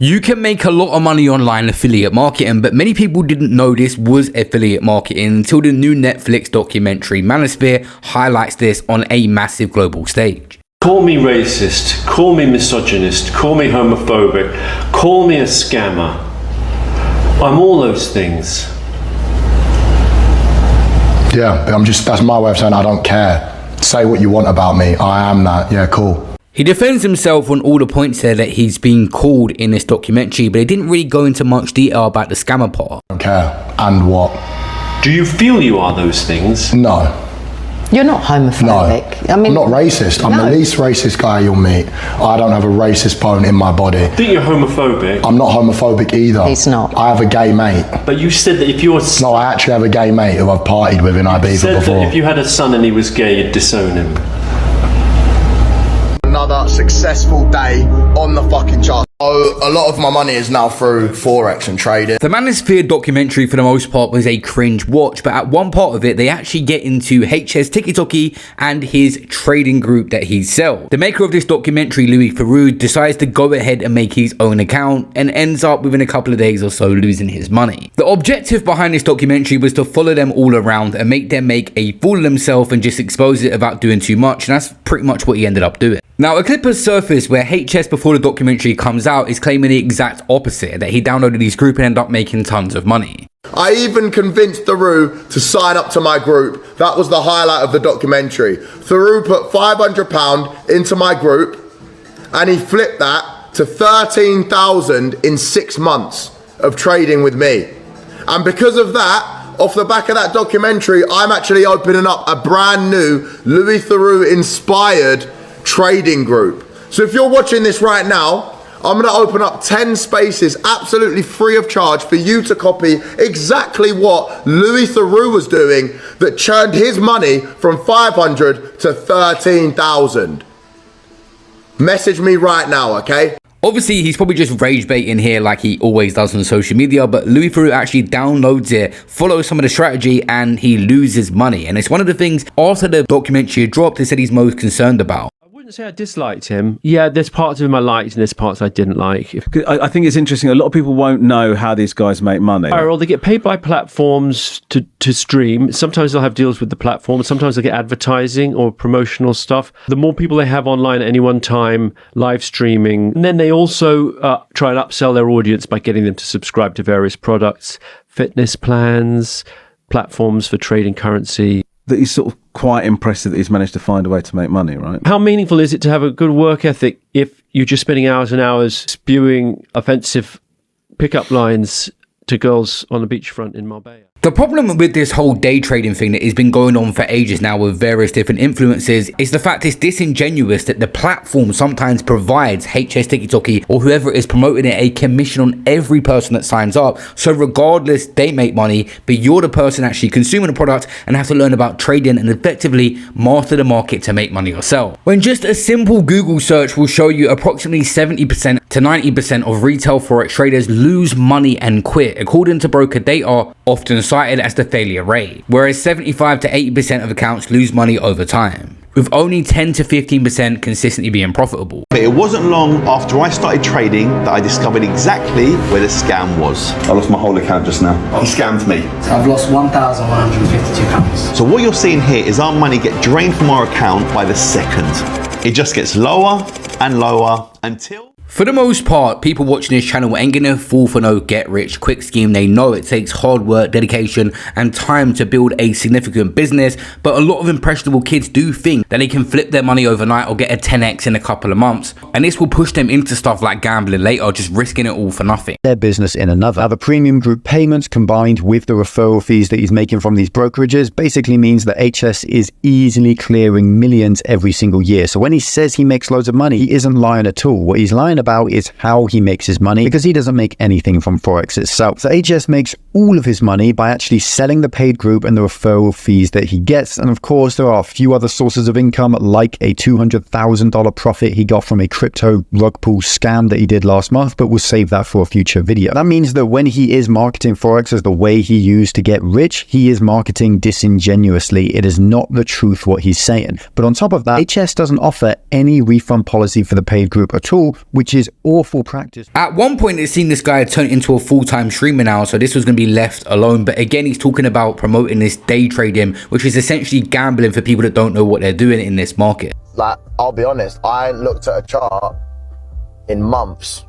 You can make a lot of money online affiliate marketing, but many people didn't know this was affiliate marketing until the new Netflix documentary Manosphere highlights this on a massive global stage. Call me racist, call me misogynist, call me homophobic, call me a scammer. I'm all those things. Yeah, that's my way of saying I don't care. Say what you want about me, I am that, yeah, cool. He defends himself on all the points there that he's been called in this documentary, but he didn't really go into much detail about the scammer part. I don't care. And what? Do you feel you are those things? No. You're not homophobic. No. I'm not racist. I'm the least racist guy you'll meet. I don't have a racist bone in my body. I think you're homophobic. I'm not homophobic either. He's not. I have a gay mate. But you said that if you're... No, I actually have a gay mate who I've partied with in Ibiza before. That if you had a son and he was gay, you'd disown him. Another successful day on the fucking chart. Oh, a lot of my money is now through Forex and trading. The Manosphere documentary for the most part was a cringe watch, but at one part of it they actually get into HSTikkyTokky and his trading group that he sells. The maker of this documentary, Louis Theroux, decides to go ahead and make his own account and ends up within a couple of days or so losing his money. The objective behind this documentary was to follow them all around and make them make a fool of themselves and just expose it without doing too much, and that's pretty much what he ended up doing. Now, a clip has surfaced where HS, before the documentary comes out, is claiming the exact opposite, that he downloaded his group and ended up making tons of money. I even convinced Theroux to sign up to my group. That was the highlight of the documentary. Theroux put £500 into my group and he flipped that to 13,000 in 6 months of trading with me. And because of that, off the back of that documentary, I'm actually opening up a brand new Louis Theroux inspired trading group. So if you're watching this right now, I'm going to open up 10 spaces absolutely free of charge for you to copy exactly what Louis Theroux was doing that churned his money from 500 to 13,000. Message me right now, okay? Obviously, he's probably just rage baiting here like he always does on social media, but Louis Theroux actually downloads it, follows some of the strategy, and he loses money. And it's one of the things after the documentary dropped, he said he's most concerned about. I wouldn't say I disliked him. Yeah, there's parts of him I liked and there's parts I didn't like. I think it's interesting. A lot of people won't know how these guys make money. Or they get paid by platforms to stream. Sometimes they'll have deals with the platform. Sometimes they'll get advertising or promotional stuff. The more people they have online at any one time, live streaming. And then they also try and upsell their audience by getting them to subscribe to various products, fitness plans, platforms for trading currency. That he's sort of quite impressive that he's managed to find a way to make money, right? How meaningful is it to have a good work ethic if you're just spending hours and hours spewing offensive pickup lines to girls on the beachfront in Marbella? The problem with this whole day trading thing that has been going on for ages now with various different influencers is the fact it's disingenuous that the platform sometimes provides HSTikkyTokky or whoever is promoting it a commission on every person that signs up. So regardless, they make money, but you're the person actually consuming the product and have to learn about trading and effectively master the market to make money yourself. When just a simple Google search will show you approximately 70% to 90% of retail forex traders lose money and quit, according to broker data, often cited as the failure rate, whereas 75 to 80% of accounts lose money over time, with only 10 to 15% consistently being profitable. It wasn't long after I started trading that I discovered exactly where the scam was. I lost my whole account just now. He scammed me. I've lost £1,152. So what you're seeing here is our money get drained from our account by the second. It just gets lower and lower until... For the most part, people watching this channel ain't gonna fall for no get-rich-quick scheme. They know it takes hard work, dedication, and time to build a significant business, but a lot of impressionable kids do think that they can flip their money overnight or get a 10x in a couple of months, and this will push them into stuff like gambling later, just risking it all for nothing. Their business in another. Now, the premium group payments combined with the referral fees that he's making from these brokerages basically means that HS is easily clearing millions every single year. So when he says he makes loads of money, he isn't lying at all. What he's lying about is how he makes his money, because he doesn't make anything from Forex itself. So HS makes all of his money by actually selling the paid group and the referral fees that he gets. And of course, there are a few other sources of income, like a $200,000 profit he got from a crypto rug pull scam that he did last month, but we'll save that for a future video. That means that when he is marketing Forex as the way he used to get rich, he is marketing disingenuously. It is not the truth what he's saying. But on top of that, HS doesn't offer any refund policy for the paid group at all, which is awful practice. At one point, it seemed this guy had turned into a full-time streamer now, so this was going to be left alone. But again, he's talking about promoting this day trading, which is essentially gambling for people that don't know what they're doing in this market. Like, I'll be honest, I ain't looked at a chart in months.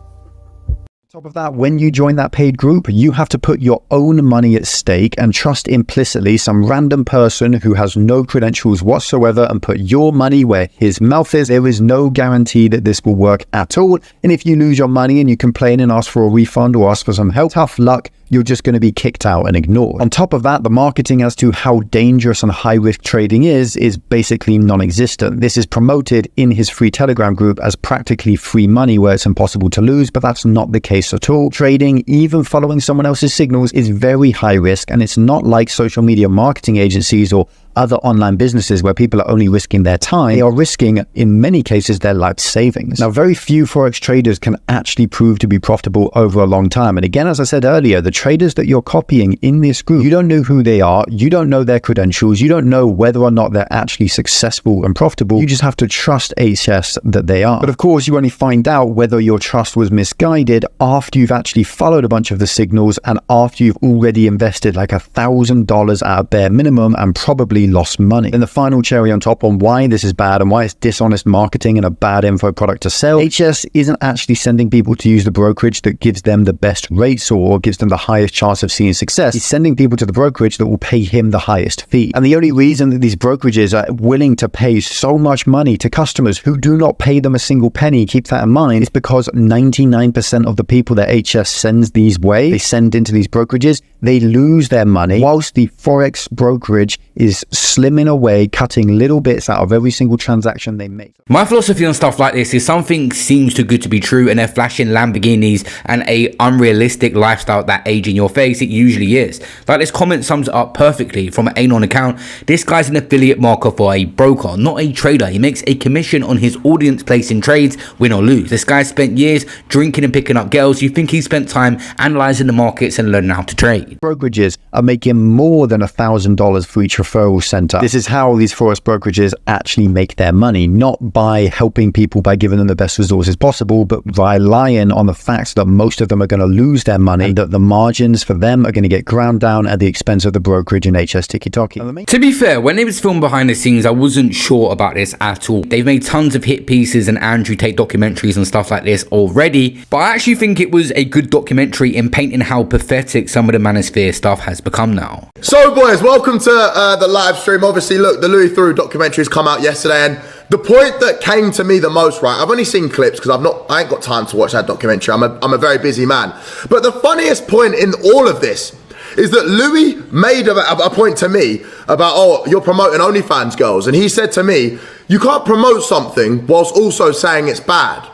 On top of that, when you join that paid group, you have to put your own money at stake and trust implicitly some random person who has no credentials whatsoever and put your money where his mouth is. There is no guarantee that this will work at all. And if you lose your money and you complain and ask for a refund or ask for some help, tough luck. You're just going to be kicked out and ignored. On top of that, the marketing as to how dangerous and high risk trading is basically non-existent. This is promoted in his free Telegram group as practically free money where it's impossible to lose, but that's not the case at all. Trading, even following someone else's signals, is very high risk, and it's not like social media marketing agencies or other online businesses where people are only risking their time. They are risking, in many cases, their life savings. Now, very few Forex traders can actually prove to be profitable over a long time. And again, as I said earlier, the traders that you're copying in this group, you don't know who they are, you don't know their credentials, you don't know whether or not they're actually successful and profitable. You just have to trust HS that they are. But of course, you only find out whether your trust was misguided after you've actually followed a bunch of the signals and after you've already invested like $1,000 at a bare minimum and probably lost money. And the final cherry on top on why this is bad and why it's dishonest marketing and a bad info product to sell, HS isn't actually sending people to use the brokerage that gives them the best rates or gives them the highest chance of seeing success. He's sending people to the brokerage that will pay him the highest fee. And the only reason that these brokerages are willing to pay so much money to customers who do not pay them a single penny, keep that in mind, is because 99% of the people that HS sends these way, they send into these brokerages, they lose their money, whilst the Forex brokerage is slimming away, cutting little bits out of every single transaction they make. My philosophy on stuff like this is something seems too good to be true and they're flashing Lamborghinis and a unrealistic lifestyle that age in your face. It usually is. Like this comment sums it up perfectly from an Anon account. This guy's an affiliate marker for a broker, not a trader. He makes a commission on his audience placing trades, win or lose. This guy spent years drinking and picking up girls. You think he spent time analyzing the markets and learning how to trade. Brokerages are making more than $1,000 for each referral center. This is how these Forex brokerages actually make their money, not by helping people by giving them the best resources possible, but by relying on the fact that most of them are going to lose their money and that the margins for them are going to get ground down at the expense of the brokerage and HSTikkyTokky. To be fair, when it was filmed behind the scenes, I wasn't sure about this at all. They've made tons of hit pieces and Andrew Tate documentaries and stuff like this already, but I actually think it was a good documentary in painting how pathetic some of the Manosphere stuff has become now. So boys, welcome to the live stream. Obviously, look, the Louis Theroux documentary's come out yesterday, and the point that came to me the most, right, I've only seen clips because I ain't got time to watch that documentary. I'm a very busy man. But the funniest point in all of this is that Louis made a point to me about, oh, you're promoting OnlyFans girls. And he said to me, you can't promote something whilst also saying it's bad.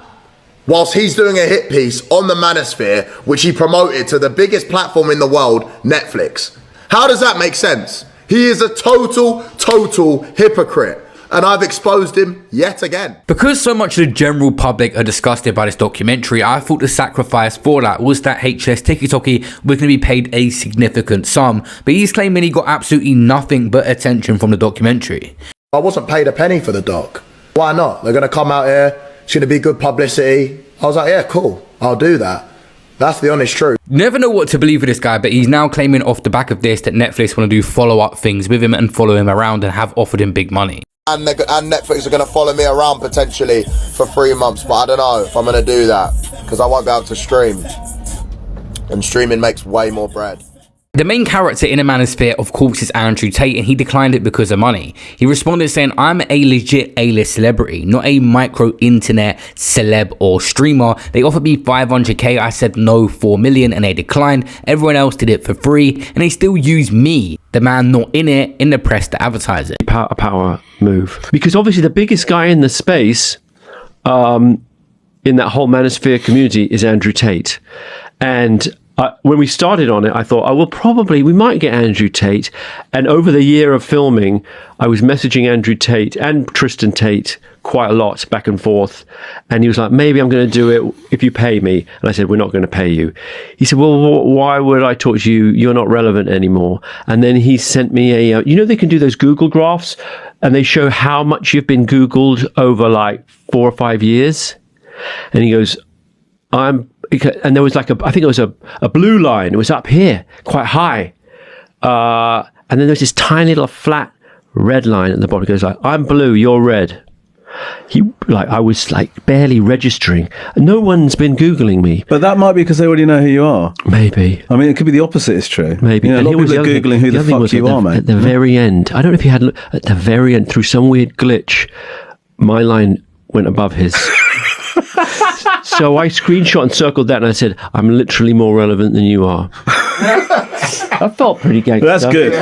Whilst he's doing a hit piece on the Manosphere, which he promoted to the biggest platform in the world, Netflix. How does that make sense? He is a total hypocrite. And I've exposed him yet again. Because so much of the general public are disgusted by this documentary, I thought the sacrifice for that was that HSTikkyTokky was going to be paid a significant sum. But he's claiming he got absolutely nothing but attention from the documentary. I wasn't paid a penny for the doc. Why not? They're going to come out here, it's going to be good publicity. I was like, yeah, cool, I'll do that. That's the honest truth. Never know what to believe with this guy, but he's now claiming off the back of this that Netflix want to do follow-up things with him and follow him around and have offered him big money. And Netflix are going to follow me around potentially for 3 months, but I don't know if I'm going to do that because I won't be able to stream. And streaming makes way more bread. The main character in a Manosphere, of course, is Andrew Tate, and he declined it because of money. He responded saying, I'm a legit A-list celebrity, not a micro-internet celeb or streamer. They offered me 500k, I said no, 4 million, and they declined. Everyone else did it for free, and they still use me, the man not in it, in the press to advertise it. Power move. Because obviously the biggest guy in the space, in that whole Manosphere community, is Andrew Tate. And when we started on it, I thought, we might get Andrew Tate. And over the year of filming, I was messaging Andrew Tate and Tristan Tate quite a lot back and forth. And he was like, maybe I'm going to do it if you pay me. And I said, we're not going to pay you. He said, well, why would I talk to you? You're not relevant anymore. And then he sent me they can do those Google graphs and they show how much you've been Googled over like 4 or 5 years. And he goes, and there was I think it was a blue line. It was up here, quite high. And then there was this tiny little flat red line at the bottom. It goes like, I'm blue, you're red. I was like barely registering. No one's been Googling me. But that might be because they already know who you are. Maybe. I mean, it could be the opposite is true. Maybe. A lot of people are Googling who the fuck you are, mate. At the very end, I don't know if he had, at the very end, through some weird glitch, my line went above his. So I screenshot and circled that and I said, I'm literally more relevant than you are. I felt pretty gangster. That's good.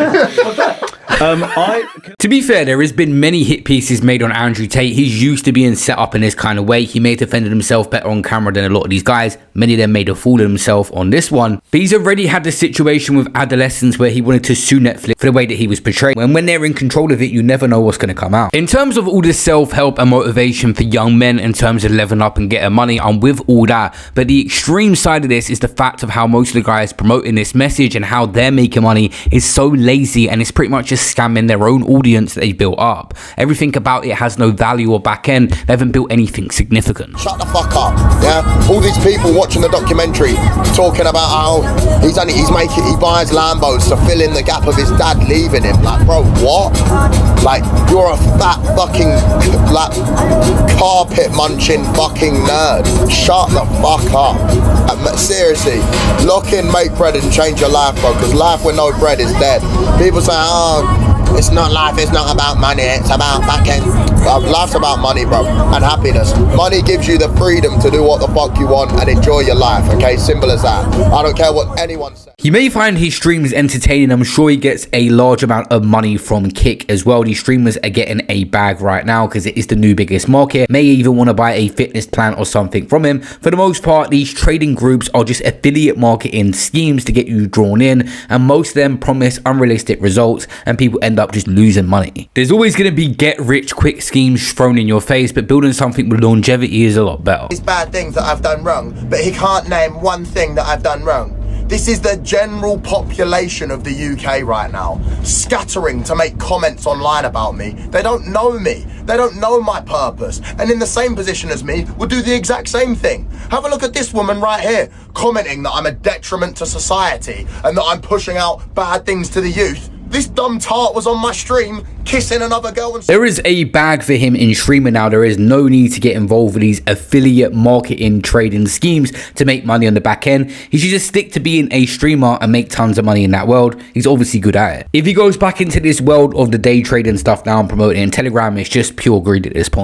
To be fair, there has been many hit pieces made on Andrew Tate. He's used to being set up in this kind of way. He may have defended himself better on camera than a lot of these guys. Many of them made a fool of himself on this one. But he's already had the situation with adolescents where he wanted to sue Netflix for the way that he was portrayed. And when they're in control of it, you never know what's going to come out. In terms of all this self-help and motivation for young men in terms of leveling up and getting money, I'm with all that. But the extreme side of this is the fact of how most of the guys promoting this message and how they're making money is so lazy, and it's pretty much just scamming their own audience that they built up. Everything about it has no value or back end. They haven't built anything significant. Shut the fuck up, yeah? All these people watching the documentary talking about how he buys Lambos to fill in the gap of his dad leaving him. Like, bro, what? Like, you're a fat fucking, like, carpet munching fucking nerd. Shut the fuck up. Seriously, lock in, make bread and change your life, bro, because life with no bread is dead. People say, it's not life, it's not about money, it's about fucking... Life's about money, bro, and happiness. Money gives you the freedom to do what the fuck you want and enjoy your life, okay? Simple as that. I don't care what anyone says. You may find his streams entertaining. I'm sure he gets a large amount of money from Kick as well. These streamers are getting a bag right now because it is the new biggest market. May even want to buy a fitness plan or something from him. For the most part, these trading groups are just affiliate marketing schemes to get you drawn in, and most of them promise unrealistic results and people end up just losing money. There's always going to be get rich quick schemes thrown in your face, but building something with longevity is a lot better. These bad things that I've done wrong, but he can't name one thing that I've done wrong. This is the general population of the UK right now, scattering to make comments online about me. They don't know me. They don't know my purpose. And in the same position as me, would do the exact same thing. Have a look at this woman right here, commenting that I'm a detriment to society and that I'm pushing out bad things to the youth. This dumb tart was on my stream kissing another girl. And there is a bag for him in streaming now. There is no need to get involved with these affiliate marketing trading schemes to make money on the back end. He should just stick to being a streamer and make tons of money in that world. He's obviously good at it. If he goes back into this world of the day trading stuff now and promoting in Telegram, it's just pure greed at this point.